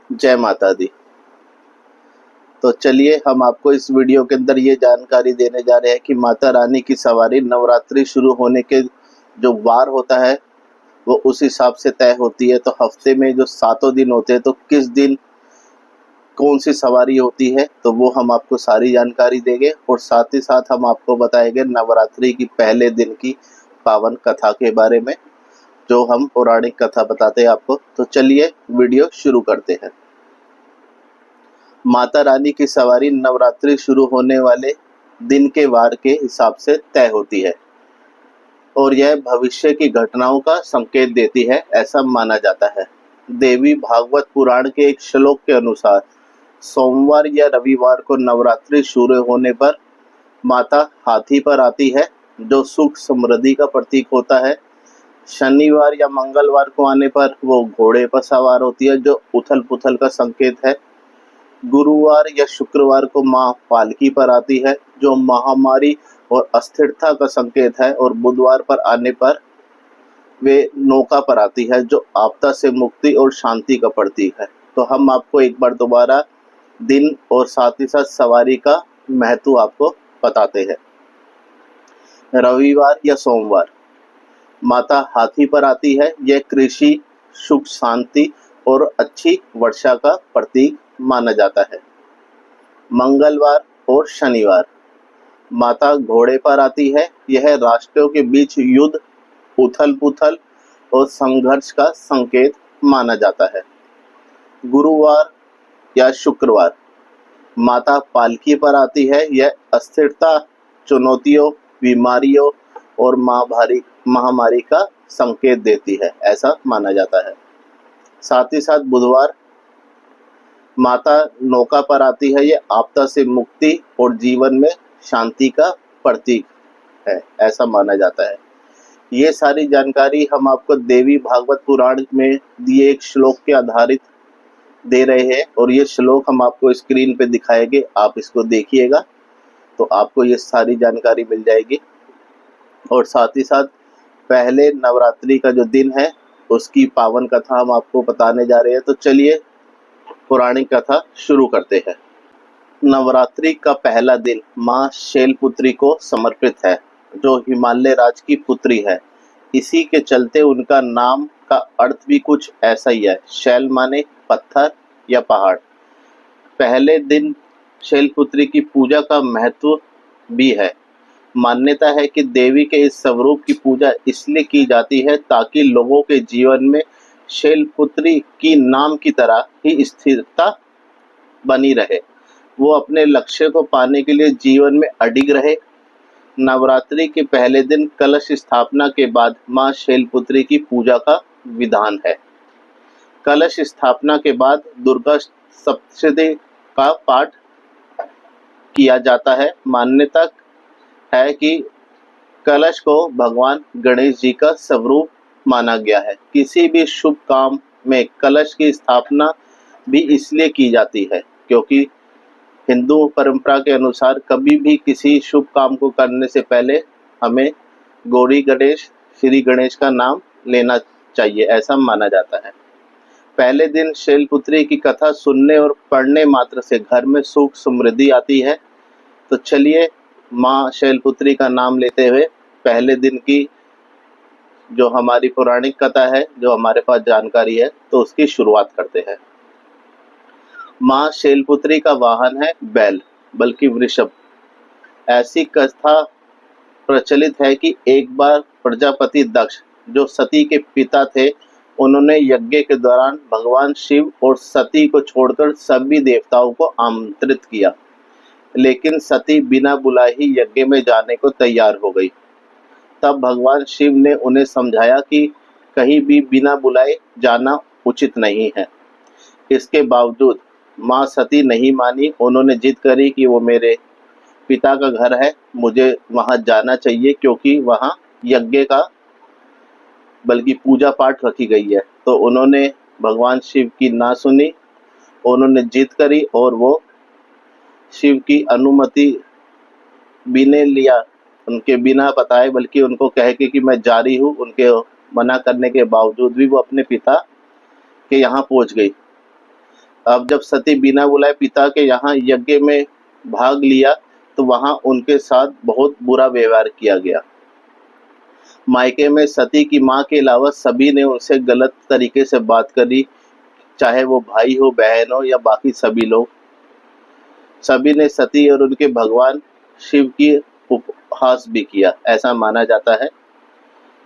जय माता दी। तो चलिए हम आपको इस वीडियो के अंदर ये जानकारी देने जा रहे हैं कि माता रानी की सवारी नवरात्रि शुरू होने के जो वार होता है वो उस हिसाब से तय होती है। तो हफ्ते में जो 7 दिन होते हैं तो किस दिन कौन सी सवारी होती है तो वो हम आपको सारी जानकारी देंगे और साथ ही साथ हम आपको बताएंगे नवरात्रि की पहले दिन की पावन कथा के बारे में, जो हम पौराणिक कथा बताते हैं आपको। तो चलिए वीडियो शुरू करते हैं। माता रानी की सवारी नवरात्रि शुरू होने वाले दिन के वार के हिसाब से तय होती है और यह भविष्य की घटनाओं का संकेत देती है, ऐसा माना जाता है। देवी भागवत पुराण के एक श्लोक के अनुसार सोमवार या रविवार को नवरात्रि शुरू होने पर माता हाथी पर आती है, जो सुख समृद्धि का प्रतीक होता है। शनिवार या मंगलवार को आने पर वो घोड़े पर सवार होती है, जो उथल पुथल का संकेत है। गुरुवार या शुक्रवार को मां पालकी पर आती है, जो महामारी और अस्थिरता का संकेत है। और बुधवार पर आने पर वे नौका पर आती है, जो आपदा से मुक्ति और शांति का प्रतीक है। तो हम आपको एक बार दोबारा दिन और साथ ही साथ सवारी का महत्व आपको बताते हैं। रविवार या सोमवार माता हाथी पर आती है। यह कृषि, सुख शांति और अच्छी वर्षा का प्रतीक माना जाता है। मंगलवार और शनिवार माता घोड़े पर आती है। यह राष्ट्रों के बीच युद्ध, उथल पुथल और संघर्ष का संकेत माना जाता है। गुरुवार या शुक्रवार माता पालकी पर आती है। यह अस्थिरता, चुनौतियों, बीमारियों और महामारी का संकेत देती है, ऐसा माना जाता है। साथ ही साथ बुधवार माता नौका पर आती है। यह आपदा से मुक्ति और जीवन में शांति का प्रतीक है, ऐसा माना जाता है। ये सारी जानकारी हम आपको देवी भागवत पुराण में दिए एक श्लोक के आधारित दे रहे हैं और ये श्लोक हम आपको स्क्रीन पे दिखाएंगे, आप इसको देखिएगा तो आपको ये सारी जानकारी मिल जाएगी। और साथ ही साथ पहले नवरात्रि का जो दिन है उसकी पावन कथा हम आपको बताने जा रहे हैं। तो चलिए पौराणिक कथा शुरू करते हैं। नवरात्रि का पहला दिन मां शैलपुत्री को समर्पित है, जो हिमालय राज की पुत्री है। इसी के चलते उनका नाम का अर्थ भी कुछ ऐसा ही है। शैल माने पत्थर या पहाड़। पहले दिन शैलपुत्री की पूजा का महत्व भी है। मान्यता है कि देवी के इस स्वरूप की पूजा इसलिए की जाती है ताकि लोगों के जीवन में शैलपुत्री की नाम की तरह ही स्थिरता बनी रहे, वो अपने लक्ष्य को पाने के लिए जीवन में अडिग रहे। नवरात्रि के पहले दिन कलश स्थापना के बाद मां शैलपुत्री की पूजा का विधान है। कलश स्थापना के बाद दुर्गा सप्तशती का पाठ किया जाता है। मान्यता है कि कलश को भगवान गणेश जी का स्वरूप माना गया है। किसी भी शुभ काम में कलश की स्थापना भी इसलिए की जाती है क्योंकि हिंदू परंपरा के अनुसार कभी भी किसी शुभ काम को करने से पहले हमें गौरी गणेश, श्री गणेश का नाम लेना चाहिए, ऐसा माना जाता है। पहले दिन शैलपुत्री की कथा सुनने और पढ़ने मात्र से घर में सुख समृद्धि आती है। तो चलिए माँ शैलपुत्री का नाम लेते हुए पहले दिन की जो हमारी पौराणिक कथा है, जो हमारे पास जानकारी है, तो उसकी शुरुआत करते हैं। माँ शैलपुत्री का वाहन है बैल, बल्कि वृषभ। ऐसी कथा प्रचलित है कि एक बार प्रजापति दक्ष, जो सती के पिता थे, उन्होंने यज्ञ के दौरान भगवान शिव और सती को छोड़कर सभी देवताओं को आमंत्रित किया, लेकिन सती बिना बुलाए ही यज्ञ में जाने को तैयार हो गई। तब भगवान शिव ने उन्हें समझाया कि कहीं भी बिना बुलाए जाना उचित नहीं है। इसके बावजूद माँ सती नहीं मानी। उन्होंने जिद करी कि वो मेरे पिता का घर है, मुझे वहां जाना चाहिए क्योंकि वहां यज्ञ का बल्कि पूजा पाठ रखी गई है। तो उन्होंने भगवान शिव की ना सुनी, उन्होंने जिद करी और वो शिव की अनुमति भी ने लिया, उनके बिना बताए, बल्कि उनको कह के कि मैं जा रही हूँ। उनके मना करने के बावजूद भी वो अपने पिता के यहाँ पहुँच गई। अब जब सती बिना बुलाए पिता के यहाँ यज्ञ में भाग लिया तो वहां उनके साथ बहुत बुरा व्यवहार किया गया। मायके में सती की मां के अलावा सभी ने उनसे गलत तरीके से बात करी, चाहे वो भाई हो, बहन हो या बाकी सभी लोग। सभी ने सती और उनके भगवान शिव की उपहास भी किया, ऐसा माना जाता है।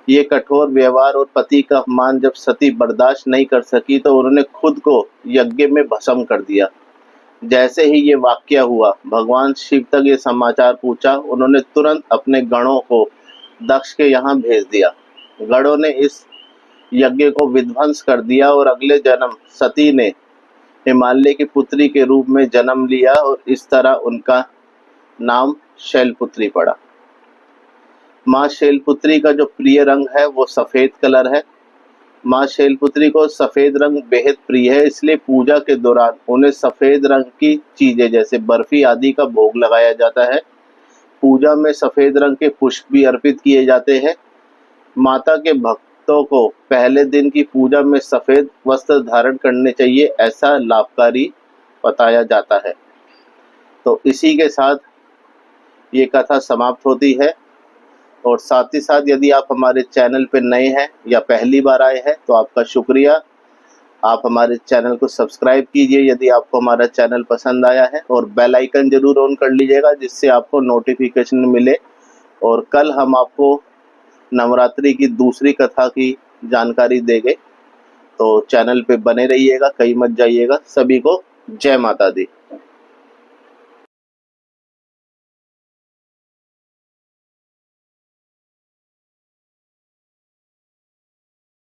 ये कठोर व्यवहार और पति का अपमान जब सती बर्दाश्त नहीं कर सकी तो उन्होंने खुद को यज्ञ में भस्म कर दिया। जैसे ही ये वाक्य हुआ, भगवान शिव तक ये समाचार पहुंचा। उन्होंने तुरंत अपने गणों को दक्ष के यहाँ भेज दिया। गणों ने इस यज्ञ को विध्वंस कर दिया और अगले जन्म सती ने हिमालय की पुत्री के रूप में जन्म लिया और इस तरह उनका नाम शैलपुत्री पड़ा। माँ शैलपुत्री का जो प्रिय रंग है वो सफेद कलर है। माँ शैलपुत्री को सफेद रंग बेहद प्रिय है, इसलिए पूजा के दौरान उन्हें सफेद रंग की चीजें जैसे बर्फी आदि का भोग लगाया जाता है। पूजा में सफेद रंग के पुष्प भी अर्पित किए जाते हैं। माता के भक्तों को पहले दिन की पूजा में सफेद वस्त्र धारण करने चाहिए, ऐसा लाभकारी बताया जाता है। तो इसी के साथ ये कथा समाप्त होती है। और साथ ही साथ यदि आप हमारे चैनल पर नए हैं या पहली बार आए हैं तो आपका शुक्रिया। आप हमारे चैनल को सब्सक्राइब कीजिए यदि आपको हमारा चैनल पसंद आया है, और बेल आइकन जरूर ऑन कर लीजिएगा जिससे आपको नोटिफिकेशन मिले। और कल हम आपको नवरात्रि की दूसरी कथा की जानकारी देंगे, तो चैनल पे बने रहिएगा, कहीं मत जाइएगा। सभी को जय माता दी।